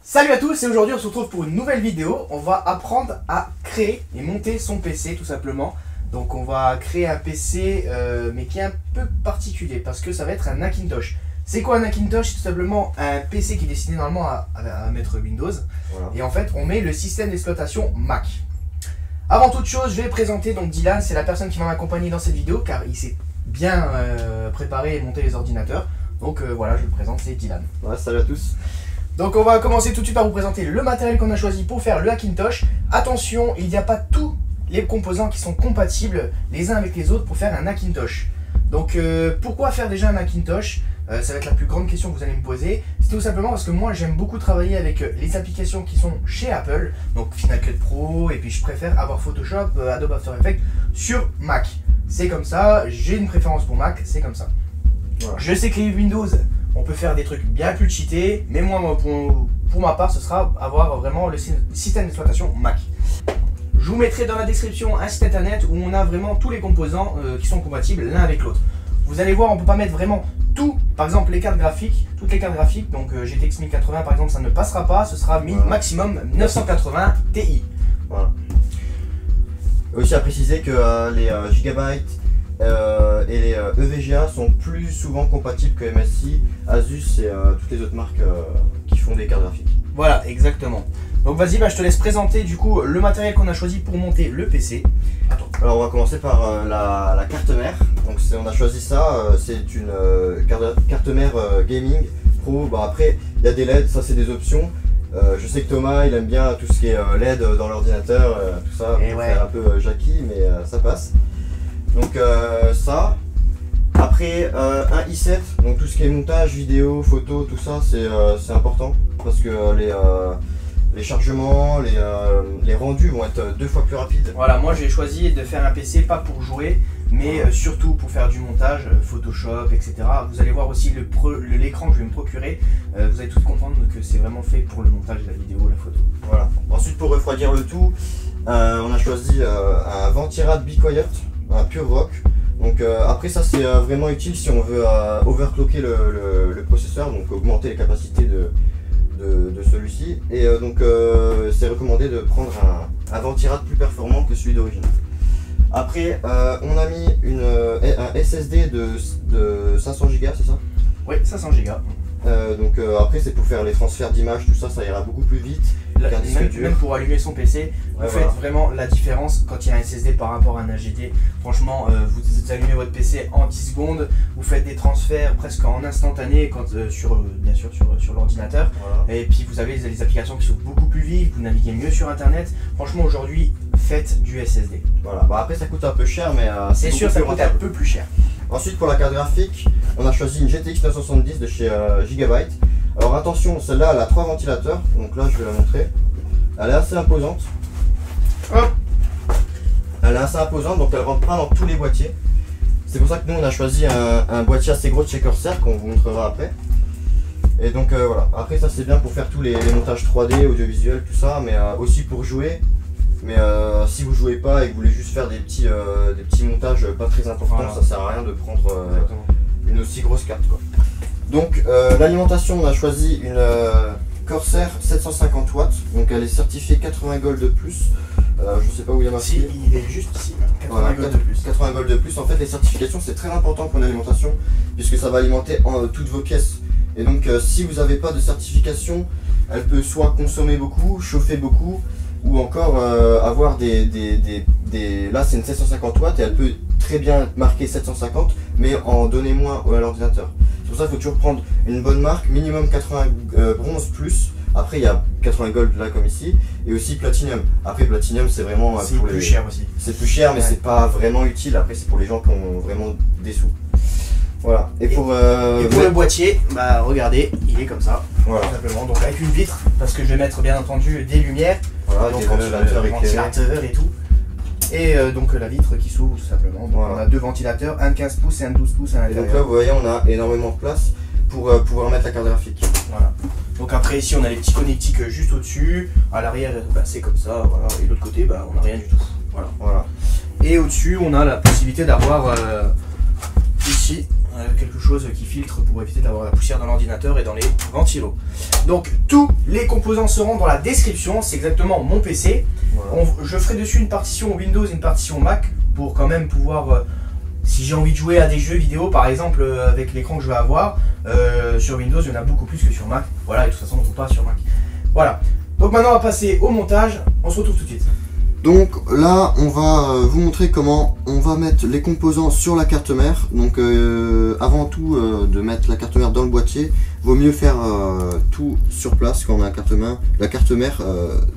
Salut à tous et aujourd'hui on se retrouve pour une nouvelle vidéo. On va apprendre à créer et monter son PC tout simplement. Donc on va créer un PC mais qui est un peu particulier parce que ça va être un Hackintosh. C'est quoi un Hackintosh? C'est tout simplement un PC qui est destiné normalement à mettre Windows. Voilà. Et en fait on met le système d'exploitation Mac. Avant toute chose je vais présenter donc Dylan, c'est la personne qui va m'accompagner dans cette vidéo car il s'est bien préparé et monté les ordinateurs. Donc voilà, je le présente, c'est Dylan. Ouais, salut à tous. Donc on va commencer tout de suite par vous présenter le matériel qu'on a choisi pour faire le Hackintosh. Attention, il n'y a pas tous les composants qui sont compatibles les uns avec les autres pour faire un Hackintosh. Donc pourquoi faire déjà un Hackintosh? Ça va être la plus grande question que vous allez me poser. C'est tout simplement parce que moi j'aime beaucoup travailler avec les applications qui sont chez Apple, donc Final Cut Pro, et puis je préfère avoir Photoshop, Adobe After Effects sur Mac. C'est comme ça, j'ai une préférence pour Mac, c'est comme ça. Voilà. Je sais que les Windows, on peut faire des trucs bien plus cheatés, mais moi pour ma part ce sera avoir vraiment le système d'exploitation Mac. Je vous mettrai dans la description un site internet où on a vraiment tous les composants qui sont compatibles l'un avec l'autre. Vous allez voir, on peut pas mettre vraiment tout, par exemple les cartes graphiques, toutes les cartes graphiques, donc GTX 1080 par exemple ça ne passera pas, ce sera maximum 980 Ti. Voilà. Aussi à préciser que les Gigabyte et les EVGA sont plus souvent compatibles que MSI, Asus et toutes les autres marques qui font des cartes graphiques. Voilà, exactement. Donc vas-y, je te laisse présenter du coup le matériel qu'on a choisi pour monter le PC. Attends. Alors on va commencer par la carte mère. Donc on a choisi ça, c'est une carte mère gaming pro. Bon, après il y a des LED, ça c'est des options. Je sais que Thomas il aime bien tout ce qui est LED dans l'ordinateur, tout ça, pour faire un peu Jackie, mais ça passe. Donc ça. Après un i7, donc tout ce qui est montage, vidéo, photo, tout ça c'est important parce que les chargements, les rendus vont être 2 fois plus rapides. Voilà, moi j'ai choisi de faire un PC pas pour jouer, mais surtout pour faire du montage, Photoshop, etc. Vous allez voir aussi l'écran que je vais me procurer, vous allez tout comprendre que c'est vraiment fait pour le montage de la vidéo, la photo. Voilà. Ensuite pour refroidir le tout, on a choisi un Ventirad Be Quiet, un Pure Rock. Donc après ça c'est vraiment utile si on veut overclocker le processeur, donc augmenter les capacités de celui-ci. Et donc c'est recommandé de prendre un Ventirad plus performant que celui d'origine. Après on a mis un SSD de 500 Go, c'est ça? Oui, 500 Go. Donc après c'est pour faire les transferts d'images, tout ça, ça ira beaucoup plus vite. Même pour allumer son PC, vous faites vraiment la différence quand il y a un SSD par rapport à un HDD. Franchement, vous allumez votre PC en 10 secondes, vous faites des transferts presque en instantané quand, bien sûr sur l'ordinateur. Voilà. Et puis vous avez les applications qui sont beaucoup plus vives, vous naviguez mieux sur internet. Franchement aujourd'hui, faites du SSD. Voilà. Bah, après ça coûte un peu cher, mais c'est sûr ça coûte un peu plus cher. Ensuite pour la carte graphique, on a choisi une GTX 970 de chez Gigabyte. Alors attention, celle-là elle a 3 ventilateurs, donc là je vais la montrer. Elle est assez imposante. Elle est assez imposante, donc elle rentre pas dans tous les boîtiers. C'est pour ça que nous on a choisi un boîtier assez gros de chez Corsair qu'on vous montrera après. Et donc voilà, après ça c'est bien pour faire tous les montages 3D, audiovisuels, tout ça, mais aussi pour jouer. Mais si vous jouez pas et que vous voulez juste faire des petits montages pas très importants, voilà. Ça sert à rien de prendre une aussi grosse carte quoi. Donc l'alimentation, on a choisi une Corsair 750 watts, donc elle est certifiée 80 gold de plus. Je sais pas où il y a marqué. Si, il est juste ici, 80 gold de plus. 80 gold de plus. En fait les certifications c'est très important pour l'alimentation puisque ça va alimenter toutes vos pièces. Et donc si vous n'avez pas de certification, elle peut soit consommer beaucoup, chauffer beaucoup, ou encore avoir là c'est une 750 watts et elle peut très bien marquer 750 mais en donner moins à l'ordinateur. C'est pour ça qu'il faut toujours prendre une bonne marque, minimum 80 bronze plus. Après il y a 80 gold là comme ici, et aussi platinum. Après platinum c'est vraiment c'est plus cher aussi. C'est plus cher mais c'est pas vraiment utile, après c'est pour les gens qui ont vraiment des sous. Voilà. Et pour le boîtier, bah regardez, il est comme ça. Voilà. Tout simplement, donc avec une vitre, parce que je vais mettre bien entendu des lumières, voilà, donc des ventilateurs et tout. Et donc la vitre qui s'ouvre tout simplement. Donc voilà. On a 2 ventilateurs, un de 15 pouces et un de 12 pouces à l'intérieur. Donc là vous voyez on a énormément de place pour pouvoir mettre la carte graphique. Voilà. Donc après ici on a les petits connectiques juste au-dessus, à l'arrière c'est comme ça, voilà. Et de l'autre côté on n'a rien du tout. Voilà. Voilà. Et au-dessus on a la possibilité d'avoir ici quelque chose qui filtre pour éviter d'avoir la poussière dans l'ordinateur et dans les ventilos. Donc tous les composants seront dans la description, c'est exactement mon PC. Voilà. Je ferai dessus une partition Windows et une partition Mac pour quand même pouvoir, si j'ai envie de jouer à des jeux vidéo par exemple avec l'écran que je vais avoir, sur Windows il y en a beaucoup plus que sur Mac. Voilà, et de toute façon on ne joue pas sur Mac. Voilà, donc maintenant on va passer au montage, on se retrouve tout de suite. Donc là on va vous montrer comment on va mettre les composants sur la carte mère. Donc avant tout de mettre la carte mère dans le boîtier, vaut mieux faire tout sur place quand on a la carte mère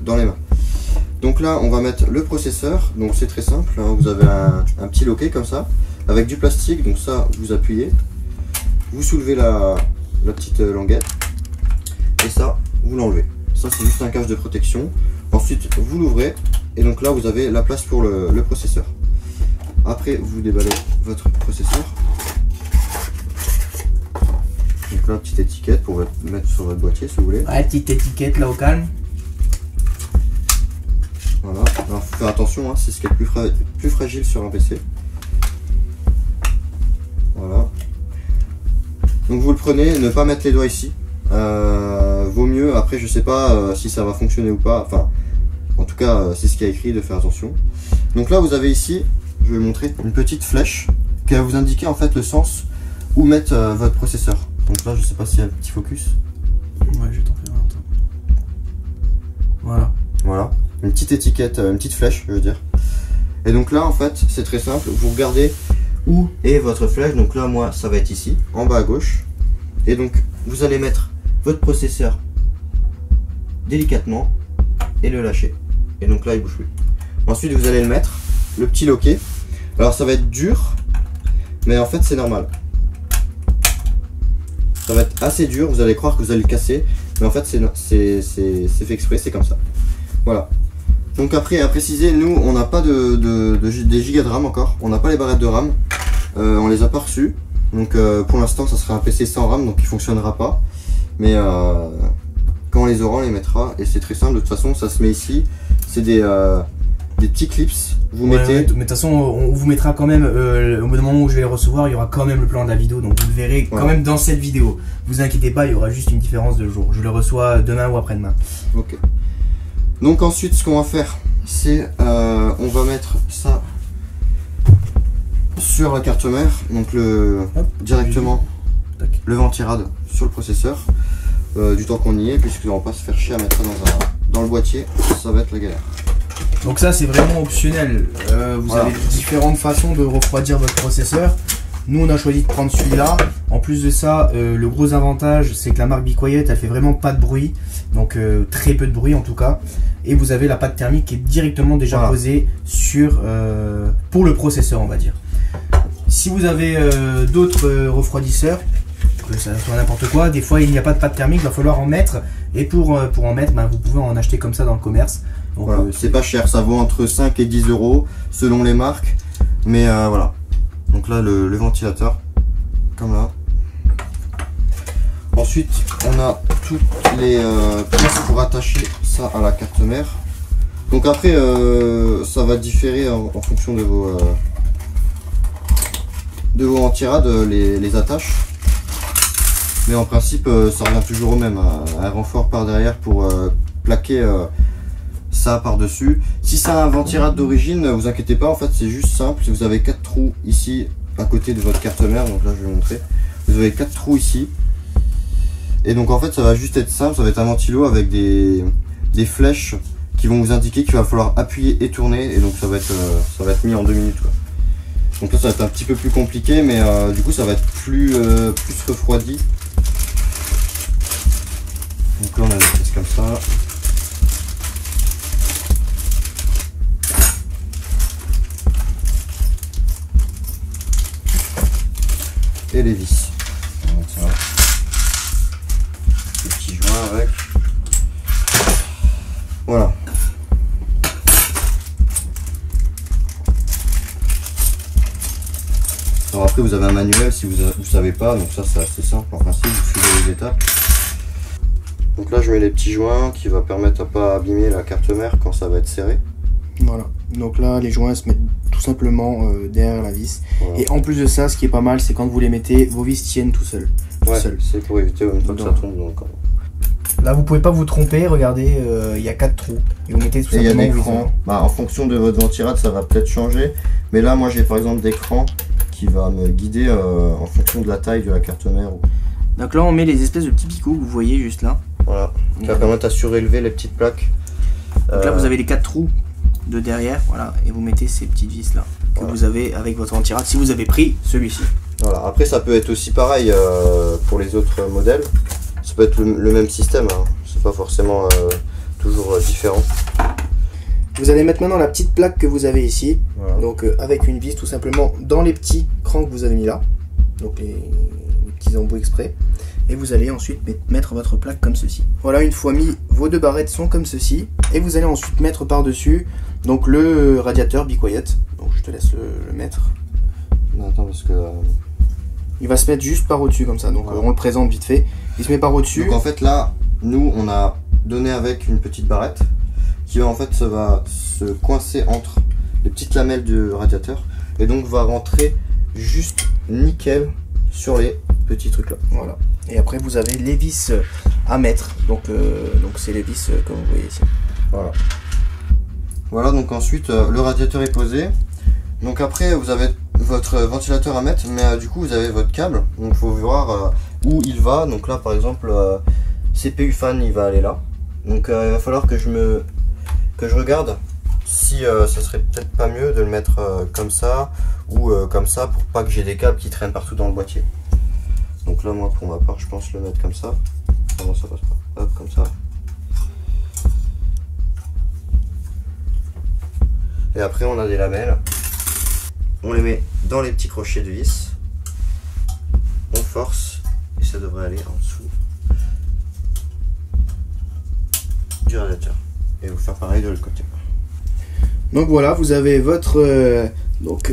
dans les mains. Donc là on va mettre le processeur, donc c'est très simple, hein. Vous avez un petit loquet comme ça, avec du plastique, donc ça vous appuyez, vous soulevez la petite languette, et ça vous l'enlevez. Ça c'est juste un cache de protection. Ensuite vous l'ouvrez, et donc là vous avez la place pour le processeur. Après vous déballez votre processeur. Donc là petite étiquette pour mettre sur votre boîtier si vous voulez. Ouais, petite étiquette là au calme. Voilà, alors faut faire attention, hein, c'est ce qui est le plus fragile sur un PC. Voilà. Donc vous le prenez, ne pas mettre les doigts ici. Vaut mieux, après je sais pas si ça va fonctionner ou pas, enfin en tout cas c'est ce qui a écrit, de faire attention. Donc là vous avez ici, je vais vous montrer, une petite flèche qui va vous indiquer en fait le sens où mettre votre processeur. Donc là je sais pas s'il y a un petit focus. Ouais, je vais t'en faire un temps. Voilà. Voilà, une petite étiquette, une petite flèche je veux dire. Et donc là en fait c'est très simple, vous regardez où est votre flèche. Donc là moi ça va être ici, en bas à gauche. Et donc vous allez mettre votre processeur délicatement et le lâcher. Et donc là il bouge plus. Ensuite vous allez le mettre, le petit loquet. Alors ça va être dur, mais en fait c'est normal. Ça va être assez dur, vous allez croire que vous allez le casser, mais en fait c'est fait exprès, c'est comme ça. Voilà. Donc après à préciser, nous on n'a pas des gigas de RAM encore, on n'a pas les barrettes de RAM, on les a pas reçues. Donc pour l'instant ça sera un PC sans RAM, donc il fonctionnera pas. Mais quand on les aura on les mettra, et c'est très simple, de toute façon ça se met ici. C'est des petits clips, vous mettez... Mais de toute façon on vous mettra quand même, au moment où je vais les recevoir, il y aura quand même le plan de la vidéo, donc vous le verrez quand même dans cette vidéo. Vous inquiétez pas, il y aura juste une différence de jour. Je le reçois demain ou après-demain. Ok. Donc ensuite ce qu'on va faire, c'est on va mettre ça sur la carte mère, donc directement le ventirad sur le processeur, du temps qu'on y est, puisqu'on va pas se faire chier à mettre ça dans le boîtier, ça va être la galère. Donc ça c'est vraiment optionnel, vous avez différentes façons de refroidir votre processeur. Nous on a choisi de prendre celui-là. En plus de ça, le gros avantage c'est que la marque Be Quiet elle fait vraiment pas de bruit, donc très peu de bruit en tout cas. Et vous avez la pâte thermique qui est directement déjà posée sur pour le processeur on va dire. Si vous avez d'autres refroidisseurs, que ça soit n'importe quoi, des fois il n'y a pas de pâte thermique, il va falloir en mettre. Et pour en mettre, vous pouvez en acheter comme ça dans le commerce. Donc voilà, c'est pas cher, ça vaut entre 5 et 10 euros selon les marques. Mais voilà. Donc là le ventilateur, comme là. Ensuite on a toutes les pièces pour attacher ça à la carte mère. Donc après ça va différer en fonction de vos ventirades, les attaches. Mais en principe ça revient toujours au même, un renfort par derrière pour plaquer ça par dessus. Si c'est un ventirad d'origine, vous inquiétez pas, en fait c'est juste simple. Si vous avez 4 trous ici à côté de votre carte mère, donc là je vais vous montrer, vous avez 4 trous ici, et donc en fait ça va juste être simple, ça va être un ventilo avec des flèches qui vont vous indiquer qu'il va falloir appuyer et tourner, et donc ça va être mis en 2 minutes quoi. Donc là ça va être un petit peu plus compliqué, mais du coup ça va être plus refroidi. Donc là on a une pièce comme ça. Et les vis. Donc ça, les petits joints avec. Voilà. Alors après vous avez un manuel si vous savez pas, donc ça c'est assez simple en principe, vous suivez les étapes. Donc là je mets les petits joints qui va permettre à pas abîmer la carte mère quand ça va être serré. Voilà, donc là les joints se mettent tout simplement derrière la vis. Voilà. Et en plus de ça, ce qui est pas mal, c'est quand vous les mettez, vos vis tiennent tout seuls. Ouais, c'est pour éviter en même temps que ça tombe. Donc, là vous pouvez pas vous tromper, regardez, il y a 4 trous. Et vous mettez tout simplement des crans. En fonction de votre ventirad, ça va peut-être changer. Mais là, moi j'ai par exemple des crans qui va me guider en fonction de la taille de la carte mère. Donc là on met les espèces de petits picots que vous voyez juste là. Voilà, qui va permettre à surélever les petites plaques. Donc là vous avez les 4 trous de derrière, voilà, et vous mettez ces petites vis là que vous avez avec votre ventirad si vous avez pris celui-ci. Voilà, après ça peut être aussi pareil pour les autres modèles. Ça peut être le même système, hein. C'est pas forcément toujours différent. Vous allez mettre maintenant la petite plaque que vous avez ici, voilà. Donc avec une vis tout simplement dans les petits crans que vous avez mis là, donc les petits embouts exprès, et vous allez ensuite mettre votre plaque comme ceci. Voilà, une fois mis, vos 2 barrettes sont comme ceci, et vous allez ensuite mettre par-dessus donc le radiateur Be Quiet. Donc je te laisse le mettre. Non, attends, parce que il va se mettre juste par au-dessus comme ça, donc on le présente vite fait. Il se met par au-dessus. Donc en fait là, nous on a donné avec une petite barrette qui en fait va se coincer entre les petites lamelles du radiateur et donc va rentrer juste nickel sur les petits trucs là. Voilà. Et après vous avez les vis à mettre, donc c'est les vis comme vous voyez ici. Voilà. Voilà, donc ensuite le radiateur est posé. Donc après vous avez votre ventilateur à mettre, mais du coup vous avez votre câble, donc il faut voir où il va. Donc là par exemple CPU fan il va aller là, donc il va falloir que je regarde si ça serait peut-être pas mieux de le mettre comme ça ou comme ça pour pas que j'ai des câbles qui traînent partout dans le boîtier. Donc là moi pour ma part je pense le mettre comme ça. Comment ça passe pas? Hop, comme ça. Et après on a des lamelles. On les met dans les petits crochets de vis. On force et ça devrait aller en dessous du radiateur. Et vous faire pareil de l'autre côté. Donc voilà, vous avez votre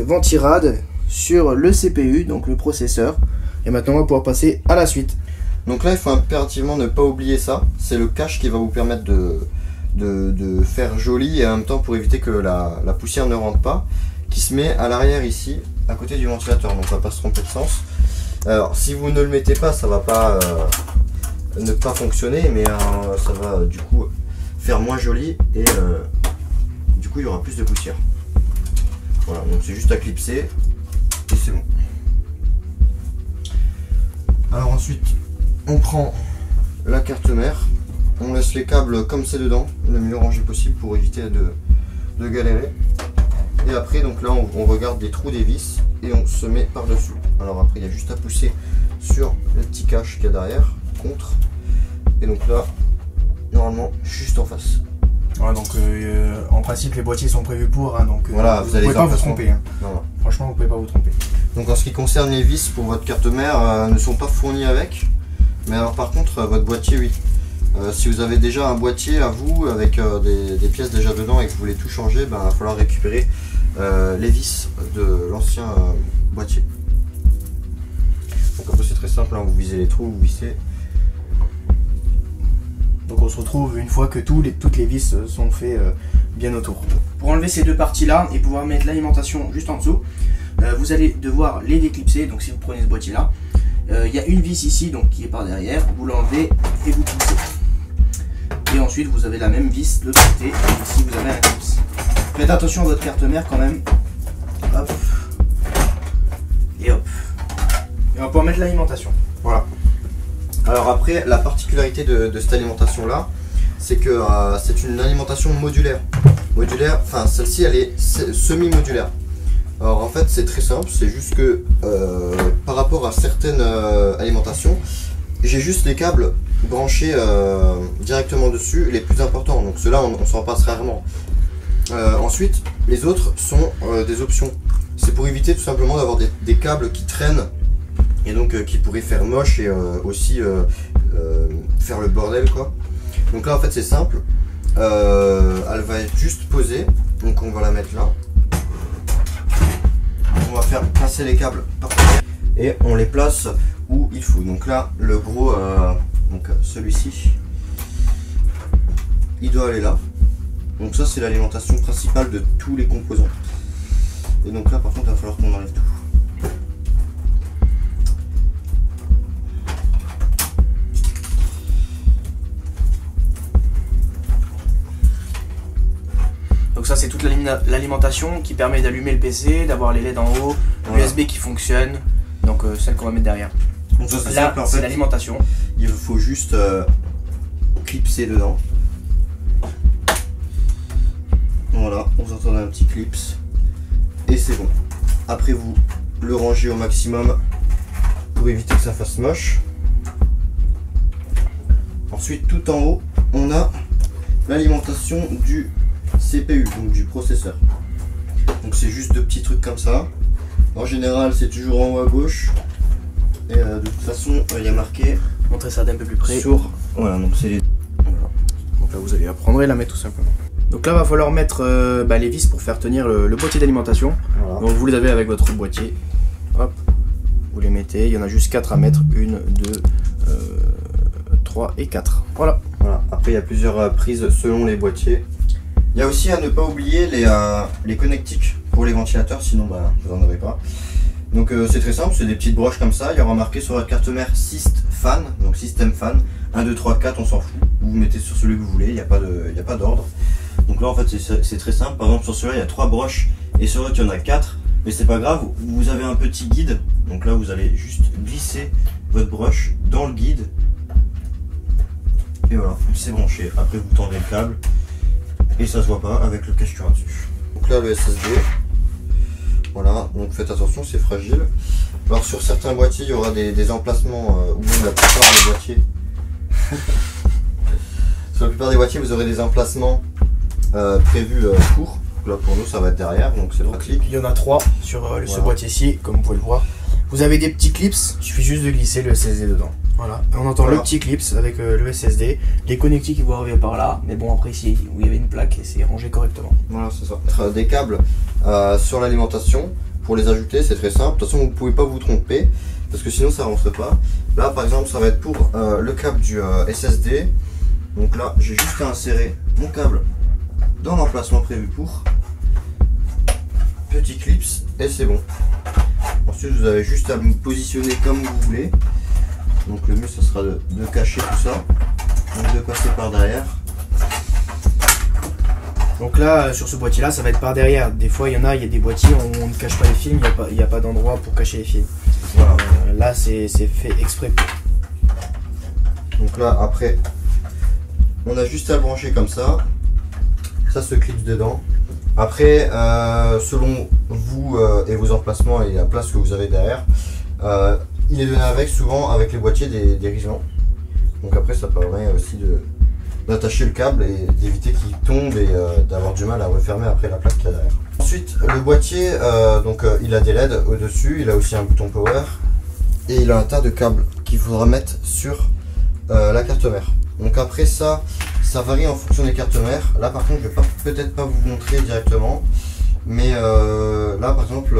ventirad sur le CPU, donc le processeur. Et maintenant on va pouvoir passer à la suite. Donc là il faut impérativement ne pas oublier ça. C'est le cache qui va vous permettre de faire joli et en même temps pour éviter que la poussière ne rentre pas. Qui se met à l'arrière ici, à côté du ventilateur, donc on va pas se tromper de sens. Alors si vous ne le mettez pas, ça va pas ne pas fonctionner, mais ça va du coup faire moins joli et du coup il y aura plus de poussière. Voilà, donc c'est juste à clipser et c'est bon. Alors ensuite on prend la carte mère, on laisse les câbles comme c'est dedans, le mieux rangé possible pour éviter de galérer. Et après donc là on regarde des trous des vis et on se met par dessus. Alors après il y a juste à pousser sur le petit cache qu'il y a derrière, contre. Et donc là normalement juste en face. Ouais, donc en principe les boîtiers sont prévus pour, hein, donc voilà, vous ne pouvez pas vous tromper. Hein. Non. Franchement vous pouvez pas vous tromper. Donc en ce qui concerne les vis pour votre carte mère ne sont pas fournis avec. Mais alors par contre votre boîtier oui. Si vous avez déjà un boîtier à vous avec des pièces déjà dedans et que vous voulez tout changer, il va falloir récupérer les vis de l'ancien boîtier. Donc après c'est très simple, hein, vous visez les trous, vous vissez. Donc on se retrouve une fois que toutes les vis sont faites bien autour. Pour enlever ces 2 parties là et pouvoir mettre l'alimentation juste en dessous, vous allez devoir les déclipser. Donc si vous prenez ce boîtier là, il y a une vis ici donc qui est par derrière, vous l'enlevez et vous poussez. Et ensuite vous avez la même vis de l'autre côté, et ici vous avez un clips. Faites attention à votre carte mère quand même. Hop. Et hop. Et on va pouvoir mettre l'alimentation. Voilà. Alors après la particularité de cette alimentation là, c'est que c'est une alimentation modulaire. Enfin celle-ci elle est semi-modulaire. Alors en fait c'est très simple, c'est juste que par rapport à certaines alimentations, j'ai juste les câbles branchés directement dessus, les plus importants, donc ceux-là on s'en passe rarement. Ensuite les autres sont des options. C'est pour éviter tout simplement d'avoir des câbles qui traînent et donc qui pourraient faire moche et aussi faire le bordel quoi. Donc là en fait c'est simple, elle va être juste posée, donc on va la mettre là. On va faire passer les câbles par terre et on les place où il faut. Donc là le gros, donc celui-ci il doit aller là. Donc ça c'est l'alimentation principale de tous les composants. Et donc là par contre il va falloir qu'on enlève tout. Donc ça c'est toute l'alimentation qui permet d'allumer le PC, d'avoir les LED en haut, voilà. l'USB qui fonctionne, donc celle qu'on va mettre derrière. Donc ça, là c'est l'alimentation. Il faut juste clipser dedans. Voilà, vous entendez un petit clips et c'est bon. Après vous le rangez au maximum pour éviter que ça fasse moche. Ensuite tout en haut on a l'alimentation du CPU, donc du processeur. Donc c'est juste deux petits trucs comme ça. En général c'est toujours en haut à gauche. Et de toute façon il y a marqué. Montrer ça d'un peu plus près. Sur. Voilà, donc c'est les. Voilà. Donc là vous allez la prendre et la mettre tout simplement. Donc là va falloir mettre les vis pour faire tenir le boîtier d'alimentation. Voilà. Donc vous les avez avec votre boîtier. Hop. Vous les mettez. Il y en a juste 4 à mettre. 1, 2, 3 et 4. Voilà. Voilà. Après il y a plusieurs prises selon les boîtiers. Il y a aussi à ne pas oublier les connectiques pour les ventilateurs, sinon bah, vous n'en aurez pas. Donc c'est très simple, c'est des petites broches comme ça. Il y aura marqué sur votre carte mère Syst Fan, donc System Fan. 1, 2, 3, 4, on s'en fout. Vous mettez sur celui que vous voulez, il n'y a pas d'ordre. Donc là en fait c'est très simple. Par exemple sur celui-là il y a 3 broches et sur l'autre il y en a 4. Mais c'est pas grave, vous avez un petit guide. Donc là vous allez juste glisser votre broche dans le guide. Et voilà, c'est branché. Après vous tendez le câble. Et ça se voit pas avec le cache dessus. Donc là le SSD. Voilà, donc faites attention, c'est fragile. Alors sur certains boîtiers il y aura des emplacements ou même la plupart des boîtiers. Sur la plupart des boîtiers vous aurez des emplacements prévus pour. Donc là pour nous ça va être derrière, donc c'est 3 clips. Il y en a 3 sur ce boîtier-ci, comme vous pouvez le voir. Vous avez des petits clips, il suffit juste de glisser le SSD dedans. Voilà, on entend le petit clips avec le SSD, les connectiques qui vont arriver par là, mais bon après ici où il y avait une plaque et c'est rangé correctement. Voilà, c'est ça. Des câbles sur l'alimentation, pour les ajouter c'est très simple, de toute façon vous ne pouvez pas vous tromper, parce que sinon ça ne rentre pas. Là par exemple ça va être pour le câble du SSD, donc là j'ai juste à insérer mon câble dans l'emplacement prévu pour, petit clips et c'est bon. Ensuite vous avez juste à me positionner comme vous voulez. Donc le mieux ce sera de cacher tout ça, donc de passer par derrière. Donc là sur ce boîtier là ça va être par derrière. Des fois il y a des boîtiers où on ne cache pas les fils, il n'y a pas d'endroit pour cacher les fils. Voilà. Là c'est fait exprès pour. Donc là après on a juste à le brancher comme ça. Ça se clipse dedans. Après selon vous et vos emplacements et la place que vous avez derrière, il est donné avec souvent avec les boîtiers des riselants. Donc après ça permet aussi d'attacher le câble et d'éviter qu'il tombe et d'avoir du mal à refermer après la plaque qu'il y a derrière. Ensuite le boîtier il a des LED au dessus, il a aussi un bouton power et il a un tas de câbles qu'il faudra mettre sur la carte mère. Donc après ça varie en fonction des cartes mères. Là par contre je vais peut-être pas vous montrer directement. Mais là par exemple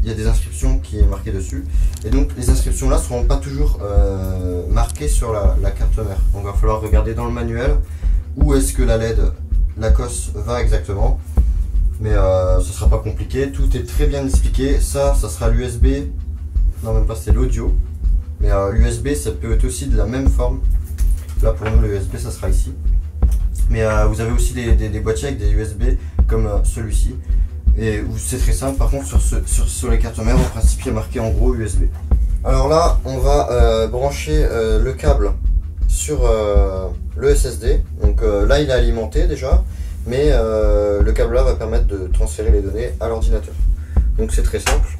il y a des inscriptions qui est marquées dessus et donc les inscriptions là ne seront pas toujours marquées sur la carte mère, donc il va falloir regarder dans le manuel où est-ce que la LED, la COS va exactement, mais ce sera pas compliqué, tout est très bien expliqué. Ça sera l'USB, non même pas, c'est l'audio, mais l'USB ça peut être aussi de la même forme. Là pour nous le USB ça sera ici, mais vous avez aussi des boîtiers avec des USB comme celui-ci. Et c'est très simple, par contre sur les cartes mères, en principe il y a marqué en gros USB. Alors là on va brancher le câble sur le SSD. Donc là il est alimenté déjà, mais le câble là va permettre de transférer les données à l'ordinateur. Donc c'est très simple.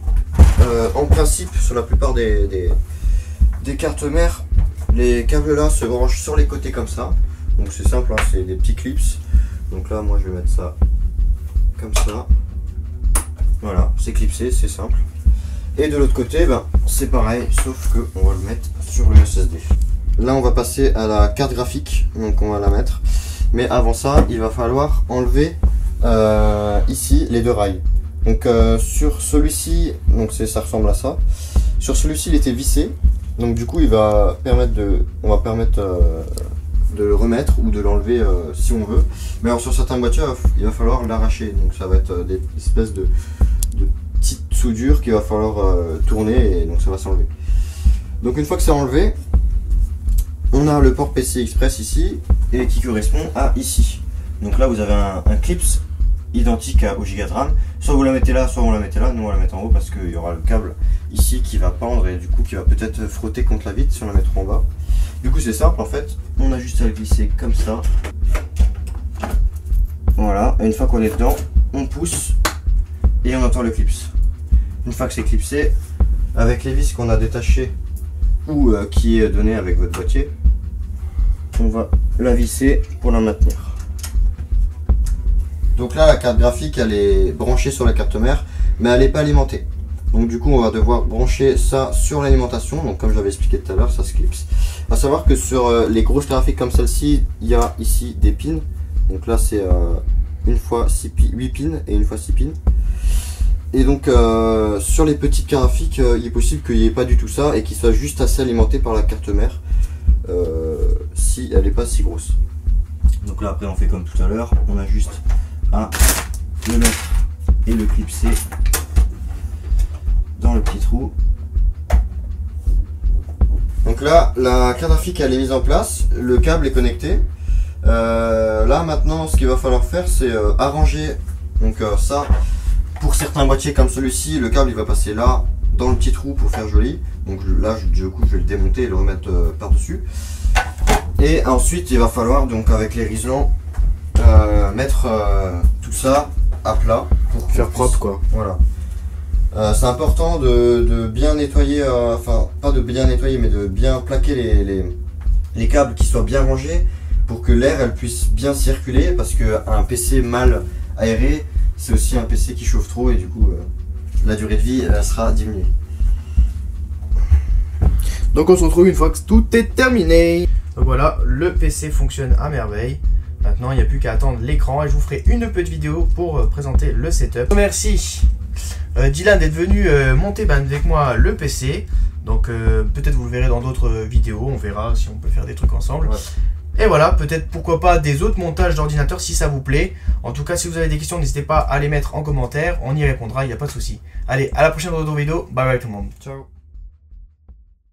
En principe sur la plupart des cartes mères, les câbles là se branchent sur les côtés comme ça. Donc c'est simple, hein, c'est des petits clips. Donc là moi je vais mettre ça comme ça. Voilà, c'est clipsé, c'est simple. Et de l'autre côté, c'est pareil, sauf que on va le mettre sur le SSD. Là, on va passer à la carte graphique, donc on va la mettre. Mais avant ça, il va falloir enlever ici les deux rails. Donc sur celui-ci, donc ça ressemble à ça. Sur celui-ci, il était vissé, donc du coup, on va permettre de le remettre ou de l'enlever si on veut. Mais alors sur certains boîtiers, il va falloir l'arracher. Donc ça va être des espèces de petites soudures qu'il va falloir tourner et donc ça va s'enlever. Donc une fois que c'est enlevé, on a le port PCI Express ici et qui correspond à ici. Donc là vous avez un clips identique au giga de RAM. Soit vous la mettez là, soit on la mettez là. Nous on va la mettre en haut parce qu'il y aura le câble ici qui va pendre et du coup qui va peut-être frotter contre la vitre si on la met trop en bas. Du coup c'est simple en fait, on a juste à le glisser comme ça. Voilà, et une fois qu'on est dedans, on pousse et on entend le clips. Une fois que c'est clipsé, avec les vis qu'on a détachées ou qui est donné avec votre boîtier, on va la visser pour la maintenir. Donc là la carte graphique elle est branchée sur la carte mère mais elle n'est pas alimentée. Donc du coup on va devoir brancher ça sur l'alimentation. Donc comme j'avais expliqué tout à l'heure, ça se clipse. A savoir que sur les grosses graphiques comme celle-ci, il y a ici des pins. Donc là c'est une fois 8 pins et une fois 6 pins. Et donc sur les petites cartes graphiques, il est possible qu'il n'y ait pas du tout ça et qu'il soit juste assez alimenté par la carte mère si elle n'est pas si grosse. Donc là après on fait comme tout à l'heure, on a juste à le mettre et le clipser dans le petit trou. Donc là la carte graphique elle est mise en place, le câble est connecté. Là maintenant ce qu'il va falloir faire c'est arranger donc ça. Pour certains boîtiers comme celui-ci, le câble il va passer là dans le petit trou pour faire joli. Donc là du coup je vais le démonter et le remettre par dessus. Et ensuite il va falloir donc avec les riselants mettre tout ça à plat pour faire propre quoi. Voilà. C'est important de bien nettoyer, enfin pas de bien nettoyer mais de bien plaquer les câbles qui soient bien rangés pour que l'air elle puisse bien circuler, parce qu'un PC mal aéré c'est aussi un PC qui chauffe trop et du coup la durée de vie elle sera diminuée. Donc on se retrouve une fois que tout est terminé. Donc voilà, le PC fonctionne à merveille. Maintenant il n'y a plus qu'à attendre l'écran et je vous ferai une petite vidéo pour présenter le setup. Merci Dylan d'être venu monter avec moi le PC. Donc peut-être vous le verrez dans d'autres vidéos, on verra si on peut faire des trucs ensemble. Ouais. Et voilà, peut-être pourquoi pas des autres montages d'ordinateur si ça vous plaît. En tout cas, si vous avez des questions, n'hésitez pas à les mettre en commentaire. On y répondra, il n'y a pas de souci. Allez, à la prochaine vidéo. Bye bye tout le monde. Ciao.